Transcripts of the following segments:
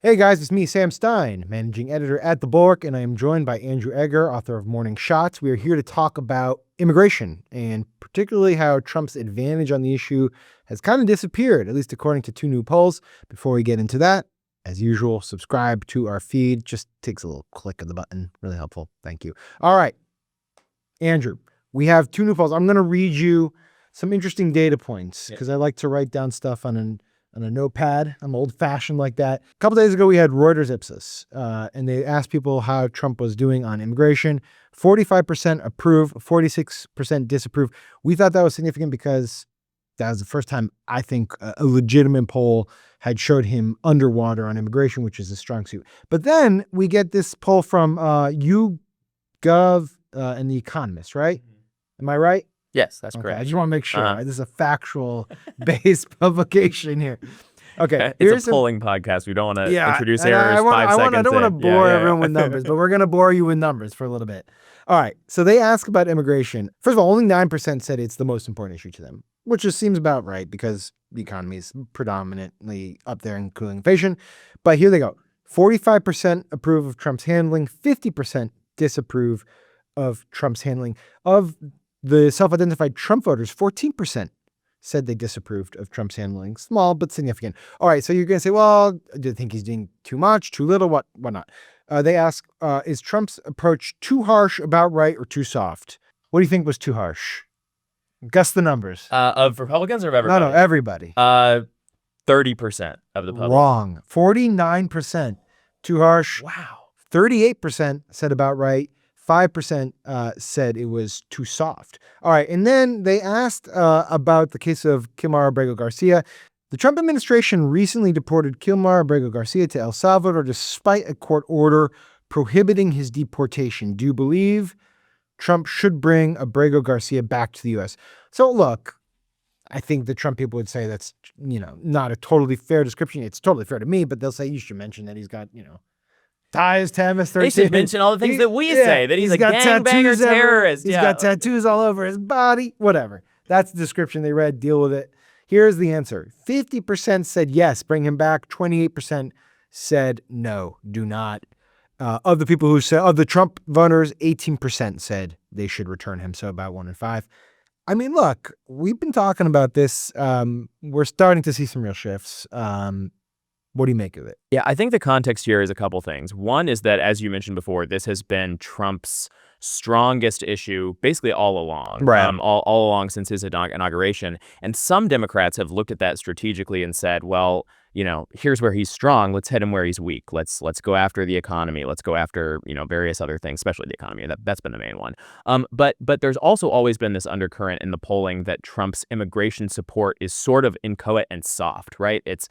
Hey guys, it's me, Sam Stein, managing editor at The Bulwark, and I am joined by Andrew Egger, author of Morning Shots. We are here to talk about immigration, and particularly how Trump's advantage on the issue has kind of disappeared, at least according to two new polls. Before we get into that, as usual, subscribe to our feed. Just takes a little click of the button. Really helpful. Thank you. All right, Andrew, we have two new polls. I'm going to read you some interesting data points because I like to write down stuff on a notepad. I'm old-fashioned like that. A couple days ago, we had Reuters Ipsos, and they asked people how Trump was doing on immigration. 45% approve, 46% disapprove. We thought that was significant because that was the first time I think a legitimate poll had showed him underwater on immigration, which is a strong suit. But then we get this poll from YouGov and The Economist, right? Am I right? Yes, that's Okay, correct. I just want to make sure. Right? This is a factual-based publication here. Okay, it's a polling podcast. We don't want to introduce errors 5 seconds I don't want to bore everyone with with numbers, but we're going to bore you with numbers for a little bit. All right, so they ask about immigration. First of all, only 9% said it's the most important issue to them, which just seems about right because the economy is predominantly up there in cooling inflation. But here they go. 45% approve of Trump's handling, 50% disapprove of Trump's handling. Of the self-identified Trump voters, 14% said they disapproved of Trump's handling. Small, but significant. All right, so you're going to say, well, do you think he's doing too much, too little, what not? They ask, is Trump's approach too harsh, about right, or too soft? What do you think was too harsh? Guess the numbers. Of Republicans or of everybody? No, everybody. 30% of the public. Wrong. 49% too harsh. Wow. 38% said about right. 5% said it was too soft. All right. And then they asked about the case of Kilmar Abrego Garcia. The Trump administration recently deported Kilmar Abrego Garcia to El Salvador despite a court order prohibiting his deportation. Do you believe Trump should bring Abrego Garcia back to the U.S.? So look, I think the Trump people would say that's, not a totally fair description. It's totally fair to me, but they'll say you should mention that he's got, ties to MS-13. They should mention all the things that we say, that he's a gangbanger terrorist. He's got tattoos all over his body, whatever. That's the description they read. Deal with it. Here's the answer. 50% said yes, bring him back. 28% said no, do not. Of the Trump voters, 18% said they should return him. So about 1 in 5. I mean, look, we've been talking about this. We're starting to see some real shifts. What do you make of it? Yeah, I think the context here is a couple things. One is that, as you mentioned before, this has been Trump's strongest issue basically all along, right? All along since his inauguration. And some Democrats have looked at that strategically and said, well, here's where he's strong. Let's hit him where he's weak. Let's go after the economy. Let's go after, various other things, especially the economy. That's been the main one. But there's also always been this undercurrent in the polling that Trump's immigration support is sort of inchoate and soft, right? It's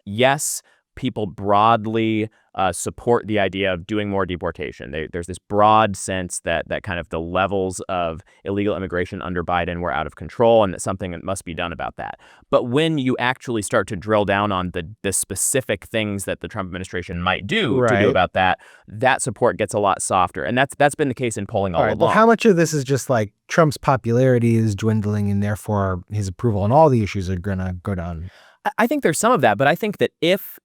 yes, people broadly support the idea of doing more deportation. There's this broad sense that kind of the levels of illegal immigration under Biden were out of control and that something must be done about that. But when you actually start to drill down on the specific things that the Trump administration might do to do about that, that support gets a lot softer. And that's been the case in polling all along. Well, how much of this is just like Trump's popularity is dwindling and therefore his approval on all the issues are going to go down? I think there's some of that, but I think that if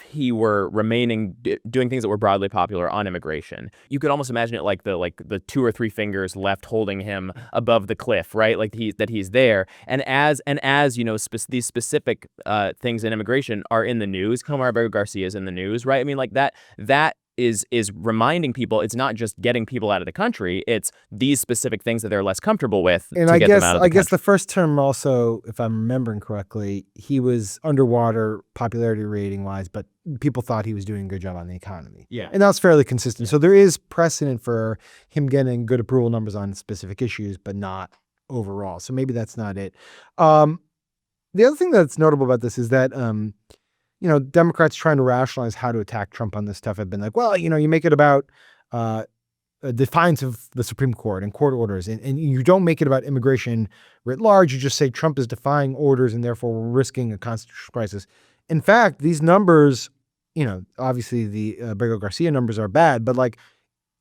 he were remaining doing things that were broadly popular on immigration, you could almost imagine it like the 2 or 3 fingers left holding him above the cliff, right? Like he's there. And as these specific things in immigration are in the news, Kilmar Abrego Garcia is in the news, right? I mean, like that is reminding people it's not just getting people out of the country, it's these specific things that they're less comfortable with and to get them out of the country. I guess the first term also, if I'm remembering correctly, he was underwater popularity rating wise, but people thought he was doing a good job on the economy. Yeah. And that was fairly consistent. Yeah. So there is precedent for him getting good approval numbers on specific issues, but not overall. So maybe that's not it. The other thing that's notable about this is that Democrats trying to rationalize how to attack Trump on this stuff have been like, well, you make it about a defiance of the Supreme Court and court orders, and you don't make it about immigration writ large. You just say Trump is defying orders and therefore we're risking a constitutional crisis. In fact, these numbers, obviously the Abrego Garcia numbers are bad, but like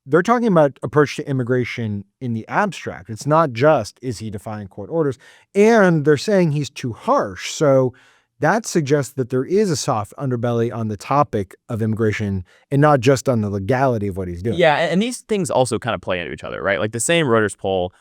they're talking about approach to immigration in the abstract. It's not just, is he defying court orders? And they're saying he's too harsh. So that suggests that there is a soft underbelly on the topic of immigration and not just on the legality of what he's doing. Yeah, and these things also kind of play into each other, right? Like the same Reuters poll,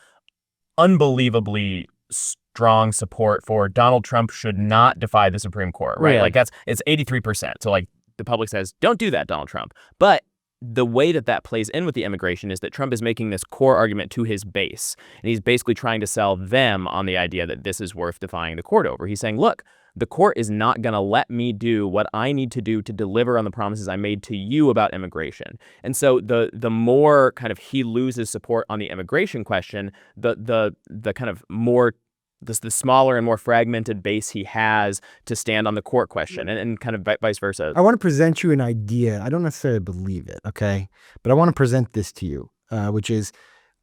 unbelievably strong support for Donald Trump should not defy the Supreme Court, right? Yeah. Like it's 83%. So like the public says, don't do that, Donald Trump. But the way that plays in with the immigration is that Trump is making this core argument to his base. And he's basically trying to sell them on the idea that this is worth defying the court over. He's saying, look, the court is not going to let me do what I need to do to deliver on the promises I made to you about immigration. And so the more kind of he loses support on the immigration question, the kind of more the smaller and more fragmented base he has to stand on the court question, and kind of vice versa. I want to present you an idea. I don't necessarily believe it, okay? But I want to present this to you, which is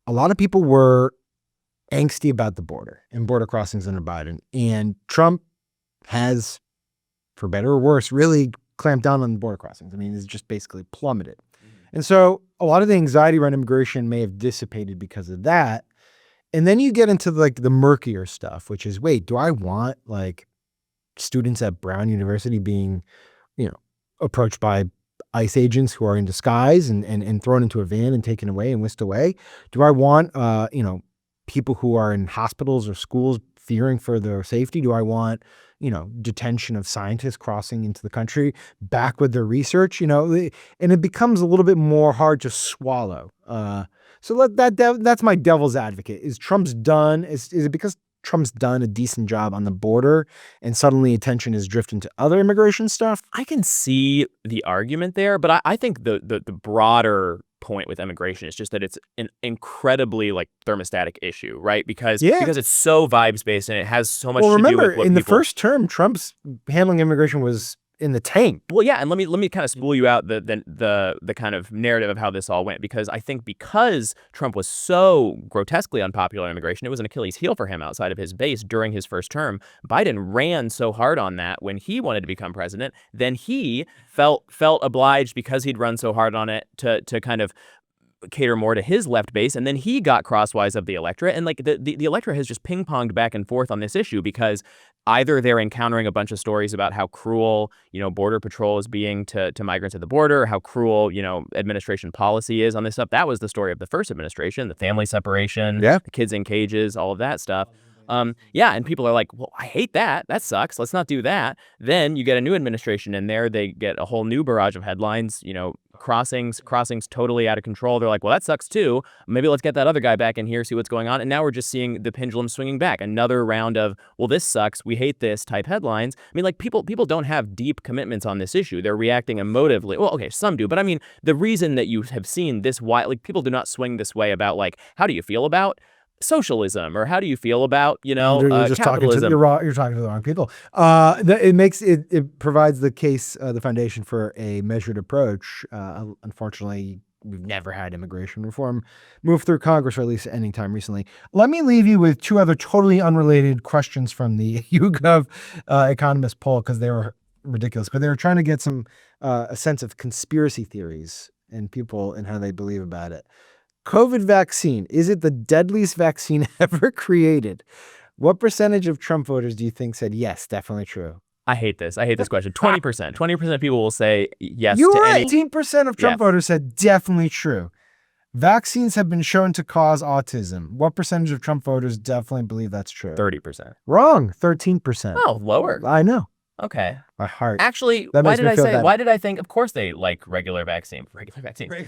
a lot of people were angsty about the border and border crossings under Biden. And Trump has, for better or worse, really clamped down on the border crossings. I mean, it's just basically plummeted. And so a lot of the anxiety around immigration may have dissipated because of that. And then you get into like the murkier stuff, which is, wait, do I want like students at Brown University being, approached by ICE agents who are in disguise and thrown into a van and taken away and whisked away? Do I want, people who are in hospitals or schools fearing for their safety? Do I want, detention of scientists crossing into the country back with their research, and it becomes a little bit more hard to swallow. So that's my devil's advocate. Is Trump's done? Is it because Trump's done a decent job on the border and suddenly attention is drifting to other immigration stuff? I can see the argument there, but I think the broader point with immigration is just that it's an incredibly like thermostatic issue, right? Because it's so vibes based and it has so much to do with what in the first term, Trump's handling immigration was in the tank. Well, yeah, and let me kind of spool you out the kind of narrative of how this all went, because I think because Trump was so grotesquely unpopular in immigration, it was an Achilles heel for him outside of his base during his first term. Biden ran so hard on that when he wanted to become president, then he felt obliged, because he'd run so hard on it, to kind of cater more to his left base, and then he got crosswise of the electorate, and like the electorate has just ping-ponged back and forth on this issue, because either they're encountering a bunch of stories about how cruel, Border Patrol is being to migrants at the border, how cruel, administration policy is on this stuff. That was the story of the first administration, the family separation, the kids in cages, all of that stuff. And people are like, well, I hate that. That sucks. Let's not do that. Then you get a new administration in there. They get a whole new barrage of headlines, crossings totally out of control. They're like, well, that sucks too. Maybe let's get that other guy back in here, see what's going on. And now we're just seeing the pendulum swinging back. Another round of, well, this sucks, we hate this type headlines. I mean, like people don't have deep commitments on this issue. They're reacting emotively. Well, okay, some do. But I mean, the reason that you have seen this wide, like people do not swing this way about like, how do you feel about socialism, or how do you feel about you're just capitalism? You're talking to the wrong people. It provides the case, the foundation for a measured approach. Unfortunately, we've never had immigration reform move through Congress, or at least any time recently. Let me leave you with two other totally unrelated questions from the YouGov Economist poll, because they were ridiculous, but they were trying to get a sense of conspiracy theories and people and how they believe about it. COVID vaccine, is it the deadliest vaccine ever created? What percentage of Trump voters do you think said yes, definitely true? I hate this question. 20%. 20% of people will say yes You're to right. any. 18% of Trump voters said definitely true. Vaccines have been shown to cause autism. What percentage of Trump voters definitely believe that's true? 30%. Wrong. 13%. Oh, lower. I know. Okay. My heart. Actually, why did I think, of course they like regular vaccine.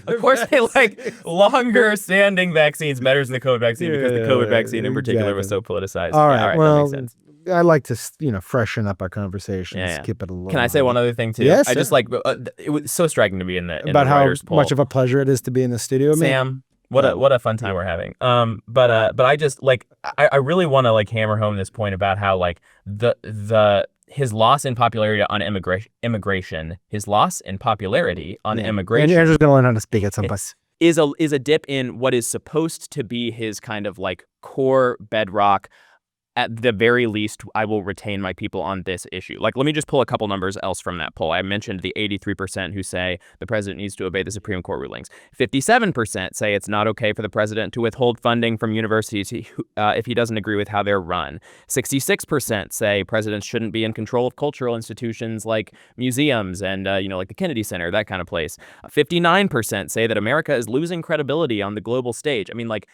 Of course they like longer standing vaccines better than the COVID vaccine, because the COVID vaccine in particular was so politicized. All right. Well, that makes sense. I like to, freshen up our conversation, skip it a little. Can I say one other thing too? Yes. I just it was so striking to be in the about how Reuters poll. Much of a pleasure it is to be in the studio. Sam, what a fun time we're having. But I just like I really want to like hammer home this point about how like his loss in popularity on immigration, his loss in popularity on immigration. And Andrew's going to learn how to speak at some point. Is a dip in what is supposed to be his kind of like core bedrock at the very least, I will retain my people on this issue. Like, let me just pull a couple numbers else from that poll. I mentioned the 83% who say the president needs to obey the Supreme Court rulings. 57% say it's not okay for the president to withhold funding from universities if he doesn't agree with how they're run. 66% say presidents shouldn't be in control of cultural institutions like museums and, like the Kennedy Center, that kind of place. 59% say that America is losing credibility on the global stage. I mean, like,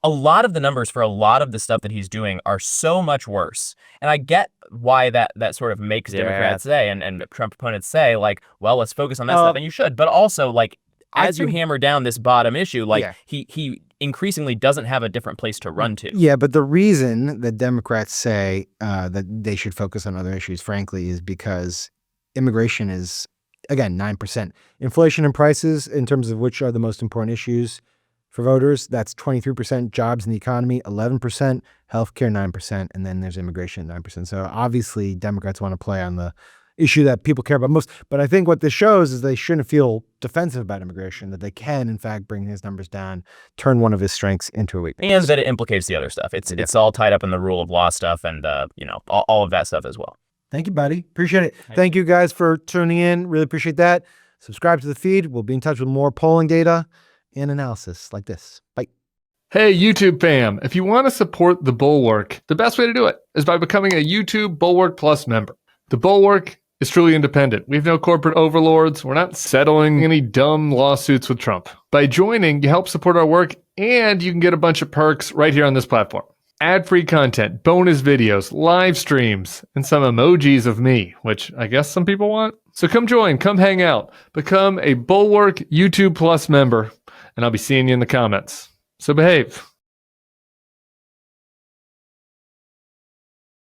a lot of the numbers for a lot of the stuff that he's doing are so much worse. And I get why that sort of makes Democrats say and Trump opponents say, like, well, let's focus on that stuff, and you should. But also, like, as you hammer down this bottom issue, like, he increasingly doesn't have a different place to run to. Yeah, but the reason that Democrats say that they should focus on other issues, frankly, is because immigration is, again, 9%. Inflation and prices, in terms of which are the most important issues for voters, that's 23%. Jobs in the economy, 11%. Healthcare, 9%. And then there's immigration, 9%. So obviously, Democrats want to play on the issue that people care about most. But I think what this shows is they shouldn't feel defensive about immigration, that they can, in fact, bring his numbers down, turn one of his strengths into a weakness. And that it implicates the other stuff. It's all tied up in the rule of law stuff and, all of that stuff as well. Thank you, buddy. Appreciate it. Thank you guys for tuning in. Really appreciate that. Subscribe to the feed. We'll be in touch with more polling data and analysis like this. Bye. Hey, YouTube fam. If you want to support the Bulwark, the best way to do it is by becoming a YouTube Bulwark Plus member. The Bulwark is truly independent. We have no corporate overlords. We're not settling any dumb lawsuits with Trump. By joining, you help support our work, and you can get a bunch of perks right here on this platform. Ad-free content, bonus videos, live streams, and some emojis of me, which I guess some people want. So come join, come hang out, become a Bulwark YouTube Plus member, and I'll be seeing you in the comments. So behave.